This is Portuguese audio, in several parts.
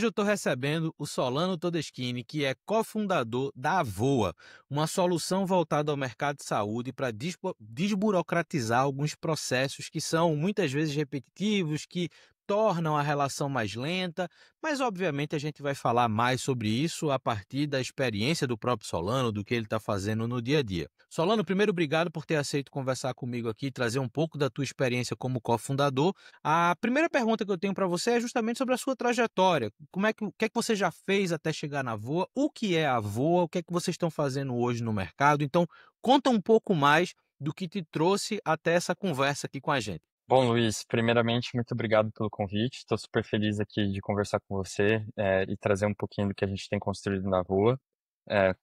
Hoje eu estou recebendo o Solano Todeschini, que é cofundador da Avoa, uma solução voltada ao mercado de saúde para desburocratizar alguns processos que são muitas vezes repetitivos, que tornam a relação mais lenta, mas obviamente a gente vai falar mais sobre isso a partir da experiência do próprio Solano, do que ele está fazendo no dia a dia. Solano, primeiro, obrigado por ter aceito conversar comigo aqui, trazer um pouco da tua experiência como cofundador. A primeira pergunta que eu tenho para você é justamente sobre a sua trajetória. O que é que você já fez até chegar na Voa? O que é a Voa? O que é que vocês estão fazendo hoje no mercado? Então, conta um pouco mais do que te trouxe até essa conversa aqui com a gente. Bom, Luiz, primeiramente, muito obrigado pelo convite. Estou super feliz aqui de conversar com você, e trazer um pouquinho do que a gente tem construído na Voa.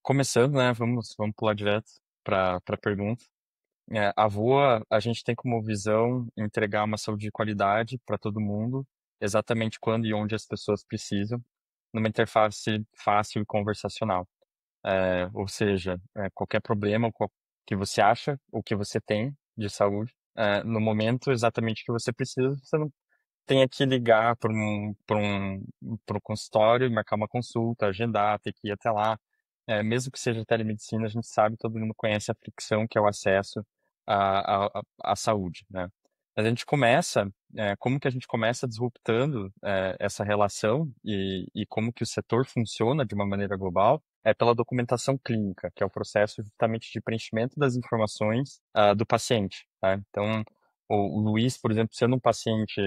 Começando, né? Vamos pular direto para a pergunta. A Voa, a gente tem como visão entregar uma saúde de qualidade para todo mundo, exatamente quando e onde as pessoas precisam, numa interface fácil e conversacional. Ou seja, qualquer problema que você acha, ou que você tem de saúde, no momento exatamente que você precisa, você não tem que ligar para um consultório, marcar uma consulta, agendar, ter que ir até lá. Mesmo que seja telemedicina, a gente sabe, todo mundo conhece a fricção que é o acesso à saúde, né? Mas a gente começa, como que a gente começa disruptando essa relação e como que o setor funciona de uma maneira global, é pela documentação clínica, que é o processo justamente de preenchimento das informações do paciente, tá? Então, o Luiz, por exemplo, sendo um paciente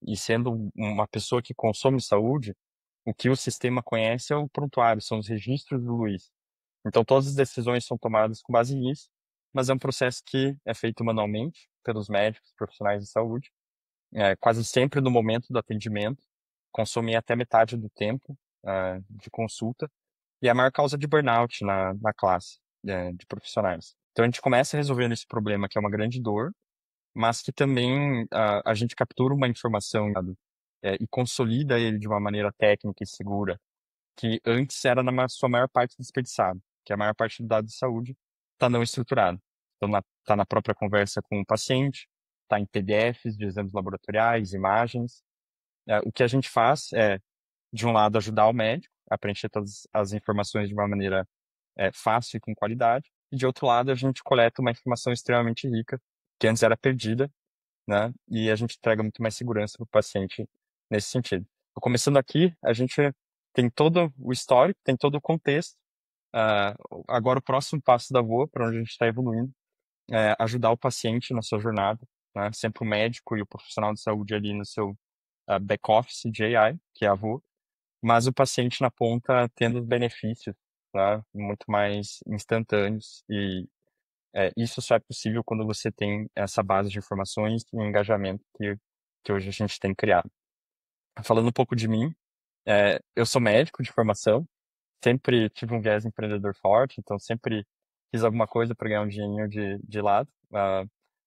e sendo uma pessoa que consome saúde, o que o sistema conhece é o prontuário, são os registros do Luiz. Então, todas as decisões são tomadas com base nisso, mas é um processo que é feito manualmente pelos médicos, profissionais de saúde, quase sempre no momento do atendimento, consome até metade do tempo de consulta, e é a maior causa de burnout na classe de profissionais. Então, a gente começa resolvendo esse problema, que é uma grande dor, mas que também a gente captura uma informação e consolida ele de uma maneira técnica e segura, que antes era sua maior parte desperdiçado, que a maior parte do dado de saúde está não estruturado. Então, está na própria conversa com o paciente, está em PDFs de exames laboratoriais, imagens. O que a gente faz é, de um lado, ajudar o médico a preencher todas as informações de uma maneira fácil e com qualidade, e de outro lado, a gente coleta uma informação extremamente rica, que antes era perdida, né? E a gente entrega muito mais segurança para o paciente nesse sentido. Então, começando aqui, a gente tem todo o histórico, tem todo o contexto. Ah, Agora, o próximo passo da Voa, para onde a gente está evoluindo, é ajudar o paciente na sua jornada, né? Sempre o médico e o profissional de saúde ali no seu back-office de AI, que é a Voa, mas o paciente na ponta tendo os benefícios, né? Muito mais instantâneos e isso só é possível quando você tem essa base de informações e engajamento que hoje a gente tem criado. Falando um pouco de mim, eu sou médico de formação, sempre tive um viés empreendedor forte, então sempre fiz alguma coisa para ganhar um dinheirinho de lado.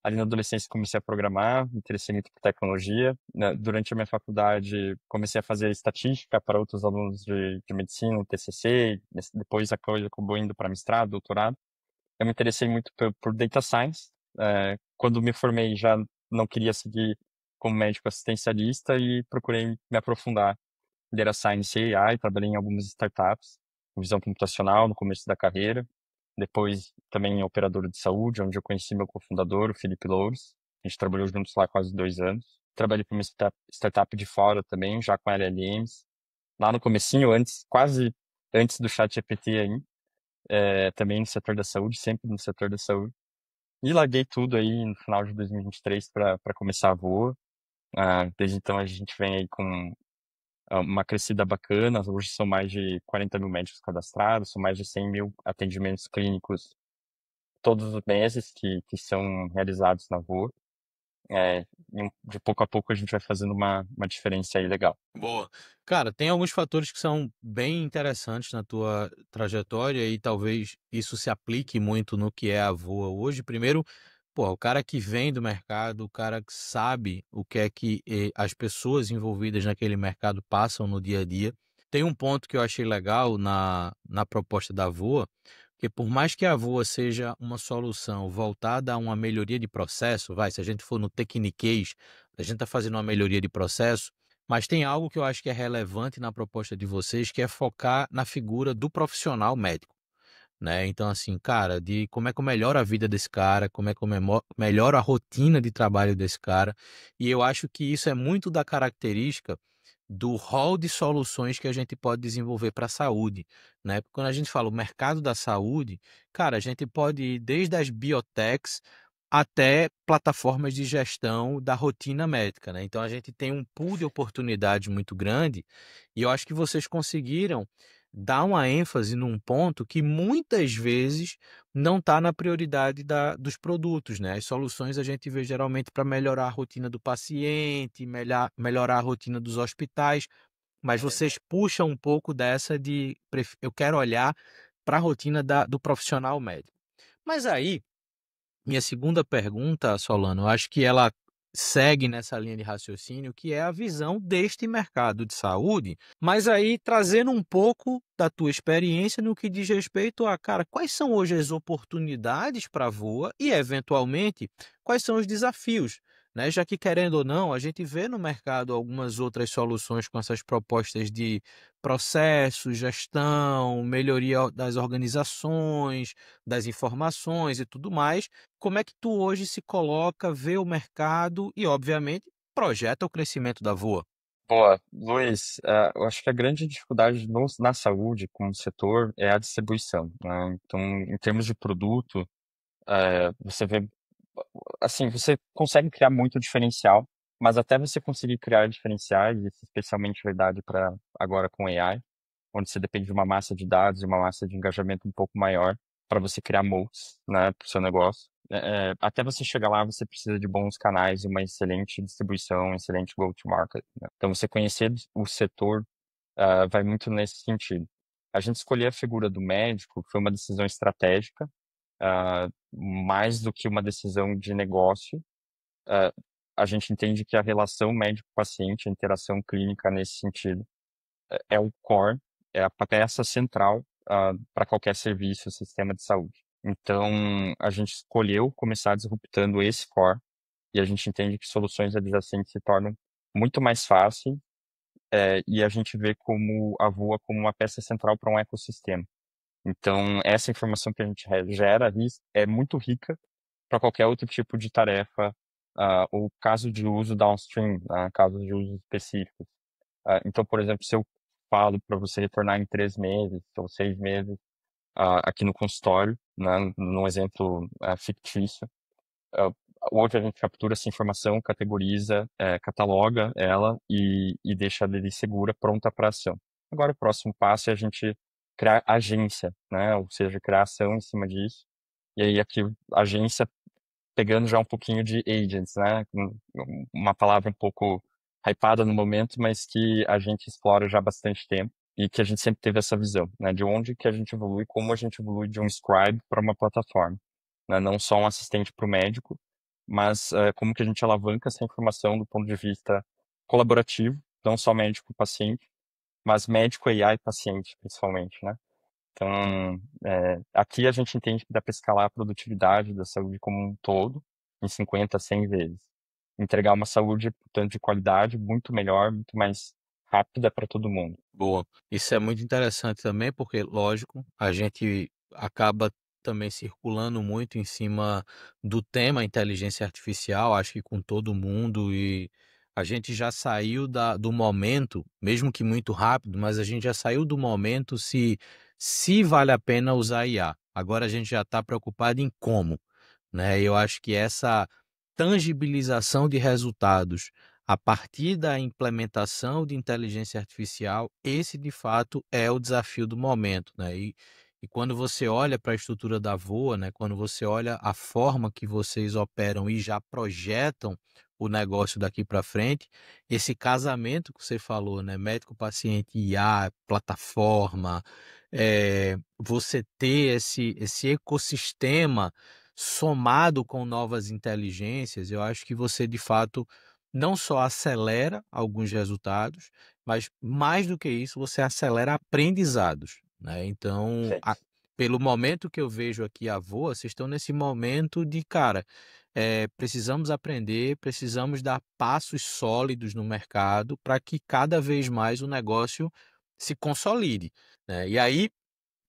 Ali na adolescência comecei a programar, me interessei muito por tecnologia. Durante a minha faculdade comecei a fazer estatística para outros alunos de medicina, TCC, depois a coisa acabou indo para mestrado, doutorado. Eu me interessei muito por data science. Quando me formei, já não queria seguir como médico assistencialista e procurei me aprofundar em data science e AI. Trabalhei em algumas startups, com visão computacional no começo da carreira. Depois também em operadora de saúde, onde eu conheci meu cofundador, o Felipe Loures. A gente trabalhou juntos lá quase 2 anos. Trabalhei para uma startup de fora também, já com LLMs. Lá no comecinho, quase antes do ChatGPT aí, também no setor da saúde, sempre no setor da saúde. E larguei tudo aí no final de 2023 para começar a Voa. Desde então a gente vem aí com uma crescida bacana. Hoje são mais de 40 mil médicos cadastrados, são mais de 100 mil atendimentos clínicos todos os meses que são realizados na Voa. De pouco a pouco a gente vai fazendo uma diferença aí legal. Boa. Cara, tem alguns fatores que são bem interessantes na tua trajetória e talvez isso se aplique muito no que é a Voa hoje. Primeiro, pô, o cara que vem do mercado, o cara que sabe o que é que as pessoas envolvidas naquele mercado passam no dia a dia. Tem um ponto que eu achei legal na proposta da Voa, que por mais que a Voa seja uma solução voltada a uma melhoria de processo, se a gente for no Techniquez, a gente está fazendo uma melhoria de processo, Mas tem algo que eu acho que é relevante na proposta de vocês, que é focar na figura do profissional médico, né. Então assim, cara, de como é que eu melhoro a vida desse cara, como é que eu melhoro a rotina de trabalho desse cara, e eu acho que isso é muito da característica do rol de soluções que a gente pode desenvolver para a saúde, né. Porque quando a gente fala o mercado da saúde, cara, a gente pode ir desde as biotechs até plataformas de gestão da rotina médica, né. Então a gente tem um pool de oportunidades muito grande, e eu acho que vocês conseguiram dar uma ênfase num ponto que muitas vezes não está na prioridade dos produtos, né. As soluções a gente vê geralmente para melhorar a rotina do paciente, melhorar a rotina dos hospitais, mas vocês puxam um pouco dessa de eu quero olhar para a rotina do profissional médico. Mas aí minha segunda pergunta, Solano, eu acho que ela segue nessa linha de raciocínio, que é a visão deste mercado de saúde, mas aí trazendo um pouco da tua experiência no que diz respeito a, cara, quais são hoje as oportunidades para a Voa e, eventualmente, quais são os desafios, né? Já que, querendo ou não, a gente vê no mercado algumas outras soluções com essas propostas de processo, gestão, melhoria das organizações, das informações e tudo mais. Como é que tu hoje se coloca, vê o mercado e, obviamente, projeta o crescimento da Voa? Boa, Luiz, eu acho que a grande dificuldade na saúde, como setor, é a distribuição, né? Então, em termos de produto, você vê, assim, você consegue criar muito diferencial, mas até você conseguir criar diferenciais, isso é especialmente verdade para agora com AI, onde você depende de uma massa de dados e uma massa de engajamento um pouco maior para você criar moats, né, para o seu negócio. Até você chegar lá, você precisa de bons canais e uma excelente distribuição, um excelente go-to-market, né? Então, você conhecer o setor vai muito nesse sentido. A gente escolher a figura do médico foi uma decisão estratégica, mais do que uma decisão de negócio. Ah, a gente entende que a relação médico-paciente, a interação clínica nesse sentido, é o core, é a peça central para qualquer serviço, sistema de saúde. Então, a gente escolheu começar disruptando esse core e a gente entende que soluções adjacentes se tornam muito mais fáceis e a gente vê como a Voa como uma peça central para um ecossistema. Então, essa informação que a gente gera é muito rica para qualquer outro tipo de tarefa ou caso de uso downstream, casos de uso específicos. Então, por exemplo, se eu falo para você retornar em 3 meses ou 6 meses aqui no consultório, né, num exemplo fictício, ah, hoje a gente captura essa informação, categoriza, cataloga ela e deixa ela ali segura, pronta para ação. Agora, o próximo passo é a gente criar agência, né, ou seja, criar ação em cima disso. E aí, aqui, agência pegando já um pouquinho de agents, né? Uma palavra um pouco hypada no momento, mas que a gente explora já há bastante tempo e que a gente sempre teve essa visão, né? De onde que a gente evolui, como a gente evolui de um scribe para uma plataforma, né? Não só um assistente para o médico, mas como que a gente alavanca essa informação do ponto de vista colaborativo, não só médico-paciente, mas médico AI paciente, principalmente, né? Então, aqui a gente entende que dá para escalar a produtividade da saúde como um todo em 50 a 100 vezes. Entregar uma saúde, portanto, de qualidade muito melhor, muito mais rápida para todo mundo. Boa. Isso é muito interessante também, porque, lógico, a gente acaba também circulando muito em cima do tema inteligência artificial, acho que com todo mundo, e a gente já saiu do momento, mesmo que muito rápido, mas a gente já saiu do momento se vale a pena usar IA. Agora a gente já está preocupado em como, né? Eu acho que essa tangibilização de resultados a partir da implementação de inteligência artificial, esse de fato é o desafio do momento, né? E quando você olha para a estrutura da Voa, né? Quando você olha a forma que vocês operam e já projetam o negócio daqui para frente, esse casamento que você falou, né? Médico-paciente, IA, plataforma, você ter esse ecossistema somado com novas inteligências, eu acho que você de fato não só acelera alguns resultados, mas mais do que isso, você acelera aprendizados, né. Então, Perfeito. pelo momento que eu vejo aqui a Voa, vocês estão nesse momento de, cara, precisamos aprender, precisamos dar passos sólidos no mercado para que cada vez mais o negócio se consolide, né. E aí,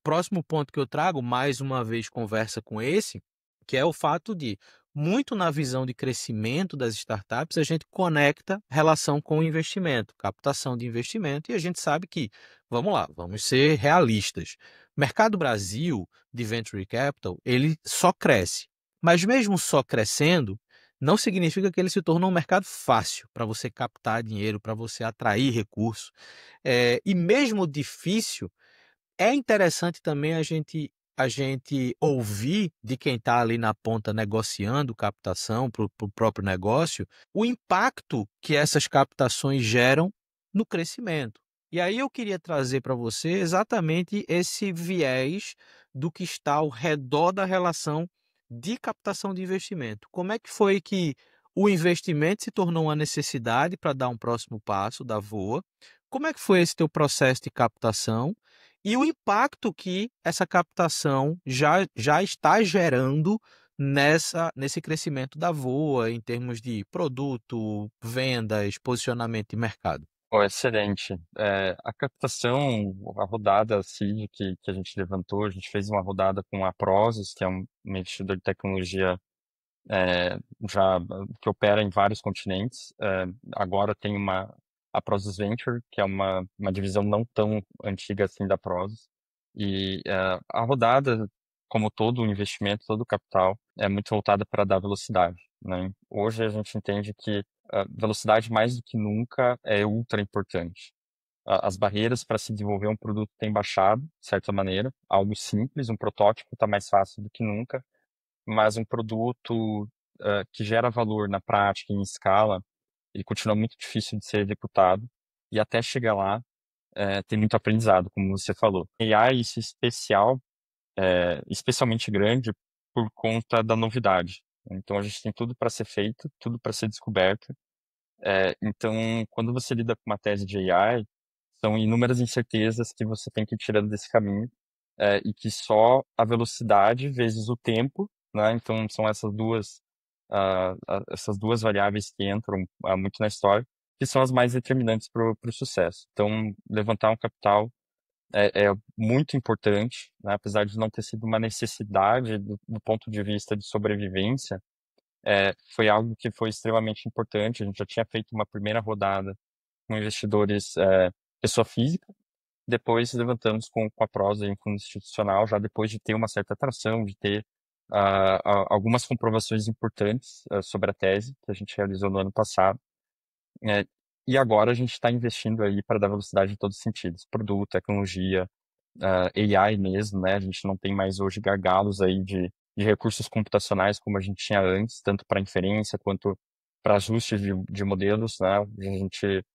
próximo ponto que eu trago, mais uma vez conversa com esse, que é o fato de, muito na visão de crescimento das startups, a gente conecta relação com o investimento, captação de investimento, e a gente sabe que, vamos lá, vamos ser realistas. O mercado Brasil de Venture Capital, ele só cresce. Mas mesmo só crescendo, não significa que ele se tornou um mercado fácil para você captar dinheiro, para você atrair recursos. E mesmo difícil, é interessante também a gente ouvir de quem está ali na ponta negociando captação para o próprio negócio, o impacto que essas captações geram no crescimento. E aí eu queria trazer para você exatamente esse viés do que está ao redor da relação de captação de investimento. Como é que foi que o investimento se tornou uma necessidade para dar um próximo passo da Voa? Como é que foi esse teu processo de captação? E o impacto que essa captação já está gerando nesse crescimento da Voa, em termos de produto, vendas, posicionamento de mercado. Pô, excelente. A captação, a rodada seed que a gente levantou, a gente fez uma rodada com a Prozis, que é um investidor de tecnologia já que opera em vários continentes. Agora tem a Prozis Venture, que é uma divisão não tão antiga assim da Prozis. E a rodada, como todo o investimento, todo o capital, é muito voltada para dar velocidade, né? Hoje a gente entende que a velocidade mais do que nunca é ultra importante. As barreiras para se desenvolver um produto têm baixado, de certa maneira. Algo simples, um protótipo está mais fácil do que nunca, mas um produto que gera valor na prática, em escala, ele continua muito difícil de ser executado. E até chegar lá, tem muito aprendizado, como você falou. AI, isso é especial, especialmente grande por conta da novidade. Então, a gente tem tudo para ser feito, tudo para ser descoberto. Então, quando você lida com uma tese de AI, são inúmeras incertezas que você tem que ir tirando desse caminho, e que só a velocidade vezes o tempo, né? Então, são essas duas variáveis que entram muito na história, que são as mais determinantes para o sucesso. Então, levantar um capital é muito importante, né? Apesar de não ter sido uma necessidade do ponto de vista de sobrevivência, foi algo que foi extremamente importante. A gente já tinha feito uma primeira rodada com investidores, pessoa física, depois levantamos com a Prosa em fundo institucional, já depois de ter uma certa atração, de ter algumas comprovações importantes sobre a tese que a gente realizou no ano passado. É, e agora a gente está investindo aí para dar velocidade em todos os sentidos, produto, tecnologia, AI mesmo, né? A gente não tem mais hoje gargalos aí de recursos computacionais como a gente tinha antes, tanto para inferência quanto para ajustes de modelos, né? A gente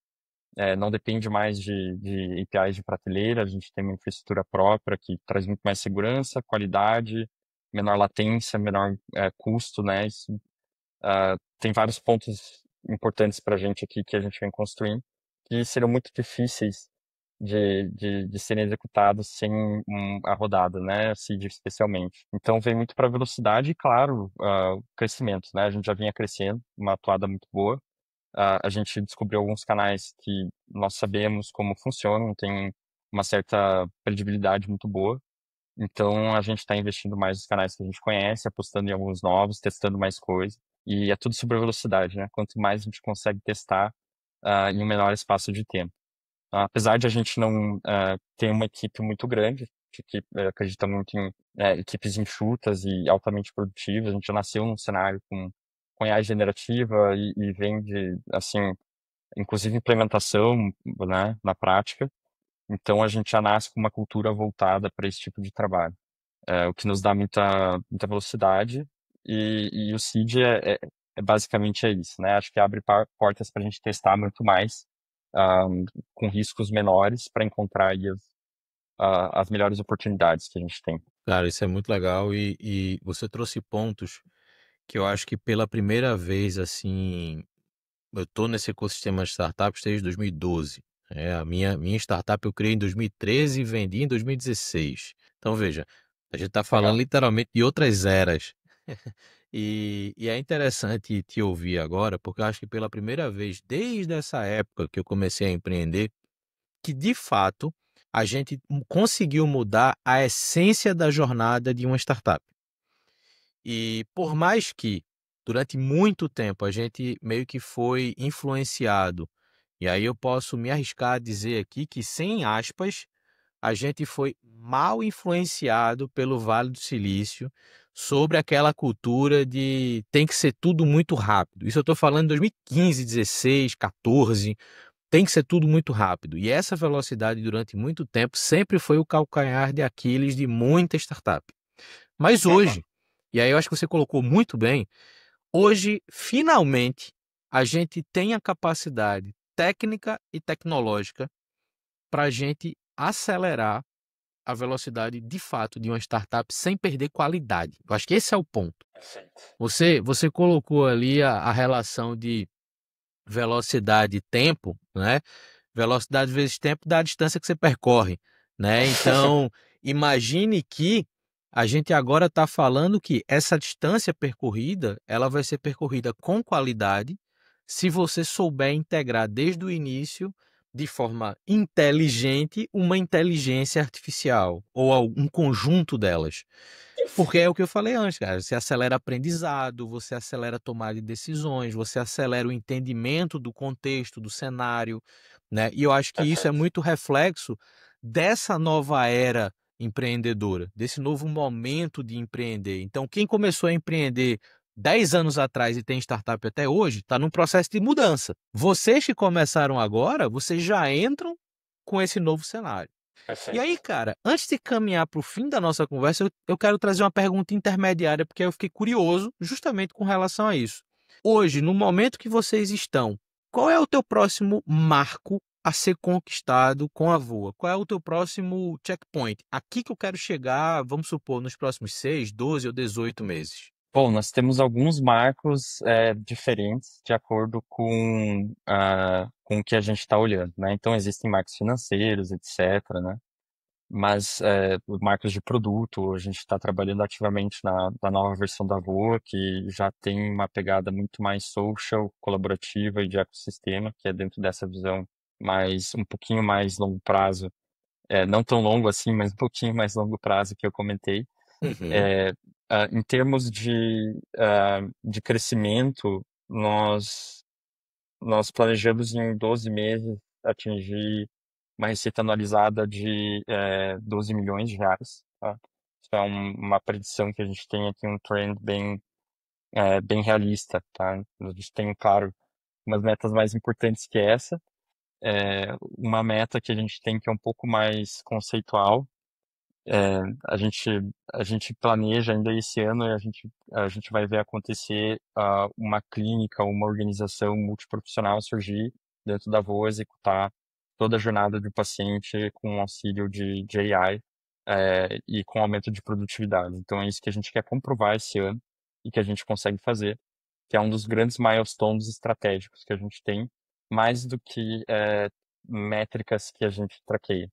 não depende mais de APIs de prateleira, a gente tem uma infraestrutura própria que traz muito mais segurança, qualidade, menor latência, menor custo, né? Isso, tem vários pontos importantes para a gente aqui que a gente vem construindo, que serão muito difíceis de serem executados sem a rodada, né? Seed especialmente. Então vem muito para velocidade e, claro, o crescimento, né? A gente já vinha crescendo, uma atuada muito boa. A gente descobriu alguns canais que nós sabemos como funcionam, tem uma certa credibilidade muito boa. Então, a gente está investindo mais nos canais que a gente conhece, apostando em alguns novos, testando mais coisas. E é tudo sobre velocidade, né? Quanto mais a gente consegue testar, em um menor espaço de tempo. Apesar de a gente não ter uma equipe muito grande, que acredita muito em equipes enxutas e altamente produtivas, a gente já nasceu num cenário com AI generativa e vem de, assim, inclusive implementação, né, na prática. Então, a gente já nasce com uma cultura voltada para esse tipo de trabalho, o que nos dá muita velocidade. E o Seed basicamente é isso, né? Acho que abre portas para a gente testar muito mais, ah, com riscos menores, para encontrar aí as melhores oportunidades que a gente tem. Cara, isso é muito legal e você trouxe pontos que eu acho que pela primeira vez, assim, eu tô nesse ecossistema de startups desde 2012. A minha startup eu criei em 2013 e vendi em 2016. Então veja, a gente está falando Legal. literalmente de outras eras. E é interessante te ouvir agora, porque eu acho que pela primeira vez, desde essa época que eu comecei a empreender, que de fato a gente conseguiu mudar a essência da jornada de uma startup. E por mais que durante muito tempo a gente meio que foi influenciado, e aí eu posso me arriscar a dizer aqui que, sem aspas, a gente foi mal influenciado pelo Vale do Silício sobre aquela cultura de tem que ser tudo muito rápido. Isso eu estou falando em 2015, 16, 14, tem que ser tudo muito rápido. E essa velocidade durante muito tempo sempre foi o calcanhar de Aquiles de muita startup. Mas Uhum. hoje, e aí eu acho que você colocou muito bem, hoje finalmente a gente tem a capacidade técnica e tecnológica para a gente acelerar a velocidade de fato de uma startup sem perder qualidade. Eu acho que esse é o ponto. Perfeito. Você colocou ali a relação de velocidade e tempo, né? Velocidade vezes tempo dá a distância que você percorre, né? Então, imagine que a gente agora está falando que essa distância percorrida, ela vai ser percorrida com qualidade se você souber integrar desde o início, de forma inteligente, uma inteligência artificial ou um conjunto delas. Porque é o que eu falei antes, cara, você acelera aprendizado, você acelera a tomada de decisões, você acelera o entendimento do contexto, do cenário, né? E eu acho que isso é Perfeito. muito reflexo dessa nova era empreendedora, desse novo momento de empreender. Então, quem começou a empreender 10 anos atrás e tem startup até hoje, está num processo de mudança. Vocês que começaram agora, vocês já entram com esse novo cenário. E aí, Perfeito. cara, antes de caminhar para o fim da nossa conversa, eu quero trazer uma pergunta intermediária, porque eu fiquei curioso justamente com relação a isso. Hoje, no momento que vocês estão, qual é o teu próximo marco a ser conquistado com a Voa? Qual é o teu próximo checkpoint? Aqui que eu quero chegar, vamos supor, nos próximos 6, 12 ou 18 meses. Bom, nós temos alguns marcos diferentes de acordo com o que a gente está olhando, né? Então, existem marcos financeiros, etc., né? Mas os marcos de produto, a gente está trabalhando ativamente na nova versão da Voa, que já tem uma pegada muito mais social, colaborativa e de ecossistema, que é dentro dessa visão um pouquinho mais longo prazo, não tão longo assim, mas um pouquinho mais longo prazo que eu comentei. Uhum. É, em termos de crescimento, nós planejamos em 12 meses atingir uma receita anualizada de 12 milhões de reais, tá? Isso é uma predição que a gente tem aqui, um trend bem realista, tá? A gente tem, claro, umas metas mais importantes que essa. Uma meta que a gente tem que é um pouco mais conceitual, é, a gente, a gente planeja ainda esse ano e a gente vai ver acontecer uma clínica, uma organização multiprofissional surgir dentro da Voa, executar toda a jornada do paciente com auxílio de AI, e com aumento de produtividade. Então é isso que a gente quer comprovar esse ano e que a gente consegue fazer, que é um dos grandes milestones estratégicos que a gente tem, mais do que métricas que a gente traqueia,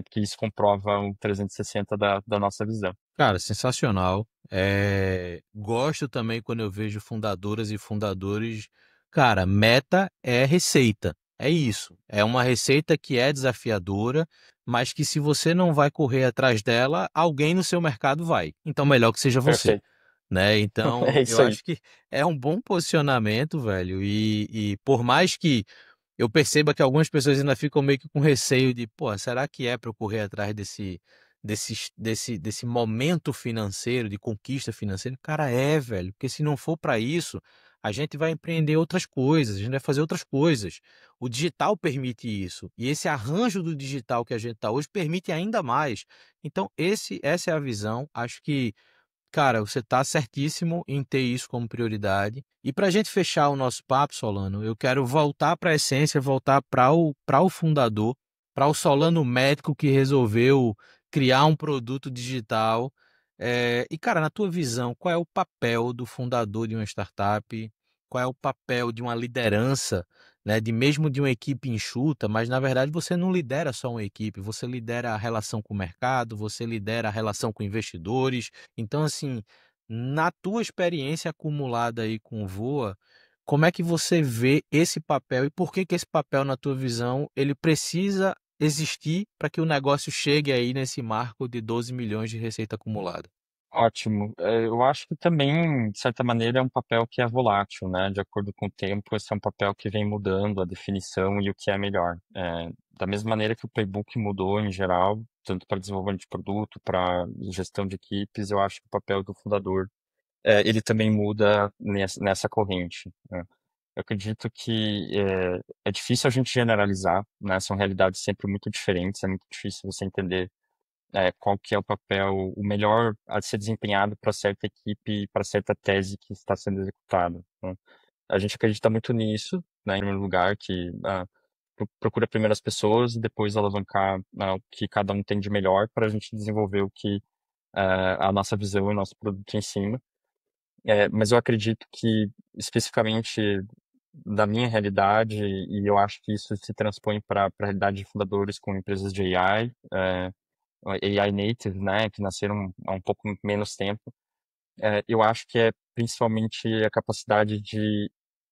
que isso comprova um 360 da nossa visão. Cara, sensacional. Gosto também quando eu vejo fundadoras e fundadores. Cara, meta é receita. É isso. É uma receita que é desafiadora, mas que se você não vai correr atrás dela, alguém no seu mercado vai. Então, melhor que seja você, Perfeito. né? Então, É eu isso aí. acho que é um bom posicionamento, velho. E por mais que eu perceba que algumas pessoas ainda ficam meio que com receio de, pô, será que é para eu correr atrás desse momento financeiro, de conquista financeira? Cara, velho, porque se não for para isso, a gente vai empreender outras coisas, a gente vai fazer outras coisas. O digital permite isso, e esse arranjo do digital que a gente está hoje permite ainda mais. Então, essa é a visão. Acho que, cara, você está certíssimo em ter isso como prioridade. E para a gente fechar o nosso papo, Solano, eu quero voltar para a essência, voltar para o fundador, para o Solano médico que resolveu criar um produto digital. E, cara, na tua visão, qual é o papel do fundador de uma startup? Qual é o papel de uma liderança, né, mesmo de uma equipe enxuta, mas na verdade você não lidera só uma equipe, você lidera a relação com o mercado, você lidera a relação com investidores. Então, assim, Na tua experiência acumulada aí com o Voa, como é que você vê esse papel e por que que esse papel, na tua visão, ele precisa existir para que o negócio chegue aí nesse marco de 12 milhões de receita acumulada? Ótimo. Eu acho que também, de certa maneira, é um papel que é volátil, né? De acordo com o tempo, esse é um papel que vem mudando a definição e o que é melhor. Da mesma maneira que o playbook mudou em geral, tanto para desenvolvimento de produto, para gestão de equipes, eu acho que o papel do fundador, ele também muda nessa corrente, né? Eu acredito que é difícil a gente generalizar, né? São realidades sempre muito diferentes, é muito difícil você entender qual que é o papel, o melhor a ser desempenhado para certa equipe, para certa tese que está sendo executada, né? A gente acredita muito nisso, né, em primeiro lugar, que procura primeiro as pessoas e depois alavancar o que cada um tem de melhor para a gente desenvolver o que a nossa visão e o nosso produto em cima. Mas eu acredito que, especificamente da minha realidade, e eu acho que isso se transpõe para a realidade de fundadores com empresas de AI, AI native, né, que nasceram há um pouco menos tempo, eu acho que é principalmente a capacidade de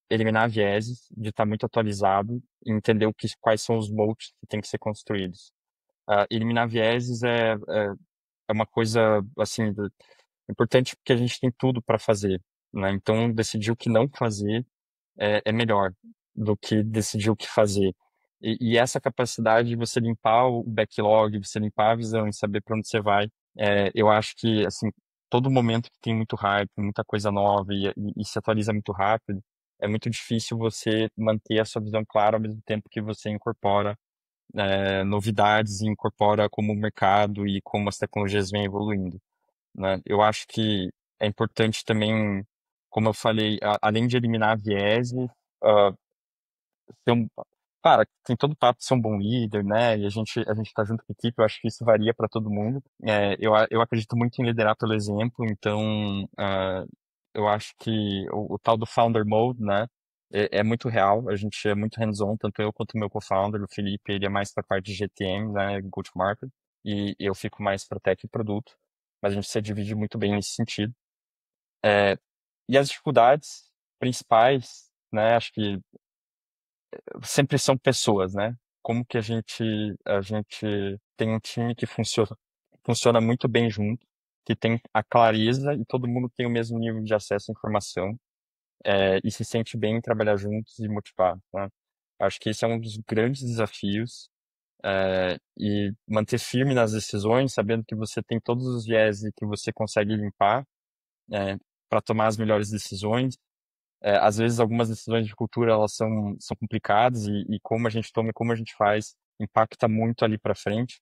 eliminar vieses, de estar muito atualizado e entender quais são os moats que têm que ser construídos. Eliminar vieses é uma coisa assim importante porque a gente tem tudo para fazer, né? Então decidir o que não fazer é melhor do que decidir o que fazer. E essa capacidade de você limpar o backlog, você limpar a visão e saber para onde você vai, eu acho que, assim, todo momento que tem muito hype, muita coisa nova e se atualiza muito rápido, é muito difícil você manter a sua visão clara ao mesmo tempo que você incorpora novidades e incorpora como o mercado e como as tecnologias vêm evoluindo, né? Eu acho que é importante também, como eu falei, além de eliminar vieses, ah, ser um, cara, tem todo o papo de ser um bom líder, né? E a gente tá junto com a equipe, eu acho que isso varia para todo mundo. Eu acredito muito em liderar pelo exemplo, então eu acho que o tal do founder mode, né? É muito real, a gente é muito hands-on, tanto eu quanto o meu co-founder, o Felipe, ele é mais para parte de GTM, né, go-to-market, e eu fico mais para tech e produto, mas a gente se divide muito bem nesse sentido. É, e as dificuldades principais, né, acho que sempre são pessoas, né? Como que a gente tem um time que funciona muito bem junto, que tem a clareza e todo mundo tem o mesmo nível de acesso à informação, e se sente bem em trabalhar juntos e motivado, né? Acho que esse é um dos grandes desafios, e manter firme nas decisões, sabendo que você tem todos os viés e que você consegue limpar, para tomar as melhores decisões. Às vezes algumas decisões de cultura elas são complicadas e como a gente toma e como a gente faz impacta muito ali para frente.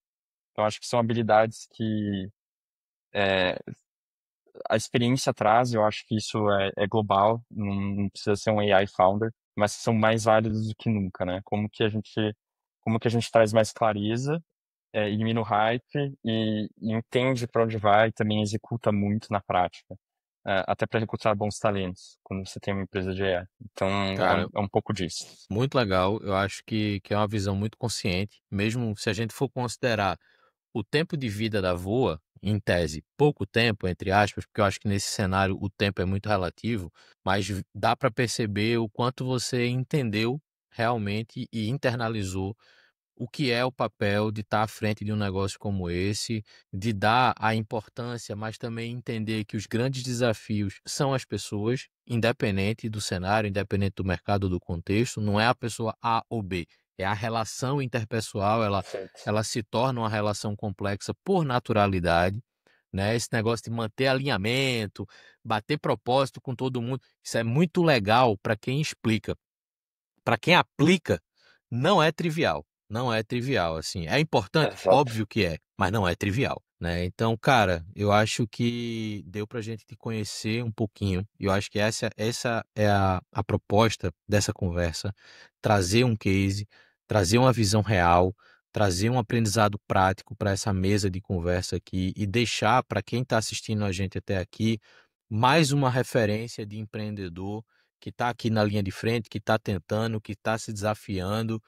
Então acho que são habilidades que é, a experiência traz. Eu acho que isso é global, não precisa ser um AI founder, mas são mais válidos do que nunca, né? Como que a gente traz mais clareza, elimina o hype e entende para onde vai e também executa muito na prática. Até para recrutar bons talentos, quando você tem uma empresa de AI. Então, é um, Cara, é um pouco disso. muito legal. Eu acho que é uma visão muito consciente, mesmo se a gente for considerar o tempo de vida da Voa, em tese, pouco tempo, entre aspas, porque eu acho que nesse cenário o tempo é muito relativo, mas dá para perceber o quanto você entendeu realmente e internalizou o que é o papel de estar à frente de um negócio como esse, de dar a importância, mas também entender que os grandes desafios são as pessoas, independente do cenário, independente do mercado, do contexto, não é a pessoa A ou B, é a relação interpessoal, ela, Perfeito. ela se torna uma relação complexa por naturalidade, né? Esse negócio de manter alinhamento, bater propósito com todo mundo, isso é muito legal para quem explica. Para quem aplica, não é trivial, não é trivial, assim. É importante? Exato. Óbvio que é, mas não é trivial, né. Então, cara, eu acho que deu pra gente te conhecer um pouquinho, e eu acho que essa é a proposta dessa conversa, trazer um case, trazer uma visão real, trazer um aprendizado prático para essa mesa de conversa aqui e deixar para quem está assistindo a gente até aqui, mais uma referência de empreendedor que está aqui na linha de frente, que está tentando, que está se desafiando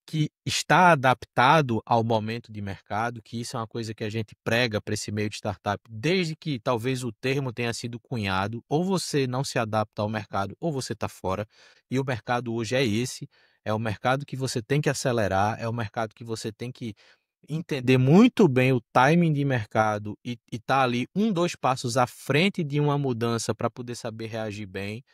que está adaptado ao momento de mercado, que isso é uma coisa que a gente prega para esse meio de startup, desde que talvez o termo tenha sido cunhado, ou você não se adapta ao mercado, ou você está fora, e o mercado hoje é esse, é o mercado que você tem que acelerar, é o mercado que você tem que entender muito bem o timing de mercado e estar ali 1, 2 passos à frente de uma mudança para poder saber reagir bem.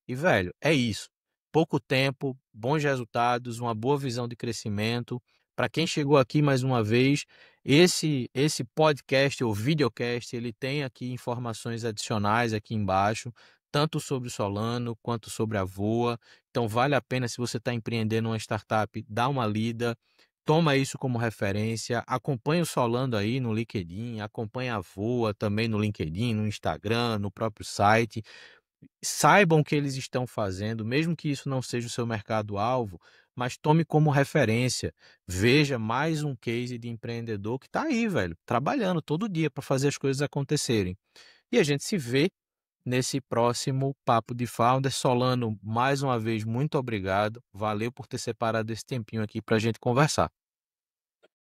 E, velho, é isso. Pouco tempo, bons resultados, uma boa visão de crescimento. Para quem chegou aqui mais uma vez, esse podcast ou videocast, ele tem aqui informações adicionais aqui embaixo, tanto sobre o Solano quanto sobre a Voa. Então vale a pena, se você está empreendendo uma startup, dá uma lida, toma isso como referência, acompanha o Solano aí no LinkedIn, acompanha a Voa também no LinkedIn, no Instagram, no próprio site. Saibam o que eles estão fazendo, mesmo que isso não seja o seu mercado-alvo, mas tome como referência. Veja mais um case de empreendedor que está aí, velho, trabalhando todo dia para fazer as coisas acontecerem. E a gente se vê nesse próximo Papo de Founder. Solano, mais uma vez, muito obrigado. Valeu por ter separado esse tempinho aqui para a gente conversar.